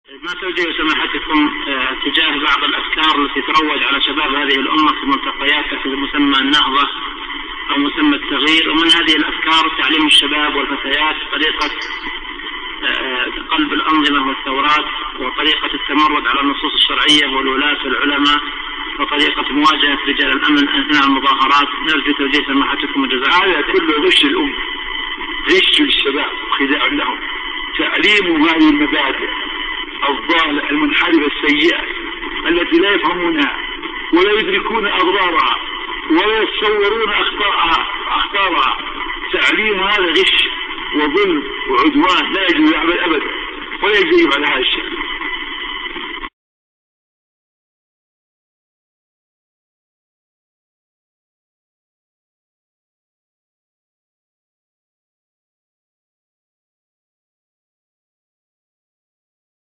ما توجه سماحتكم تجاه بعض الأفكار التي تروج على شباب هذه الأمة في ملتقيات تحت مسمى النهضة أو مسمى التغيير، ومن هذه الأفكار تعليم الشباب والفتيات طريقة قلب الأنظمة والثورات، وطريقة التمرد على النصوص الشرعية والولاة والعلماء، وطريقة مواجهة رجال الأمن أثناء المظاهرات. نرجو توجيه سماحتكم وجزاكم. هذا كله غش الأمة، غش للشباب وخداع لهم، تعليم هذه المبادئ الضالة المنحرفة السيئة التي لا يفهمونها ولا يدركون أضرارها ولا يتصورون أخطارها. تعليم هذا غش وظلم وعدوان لا يجوز يعمل أبدا ولا يجوز على هذا الشيء.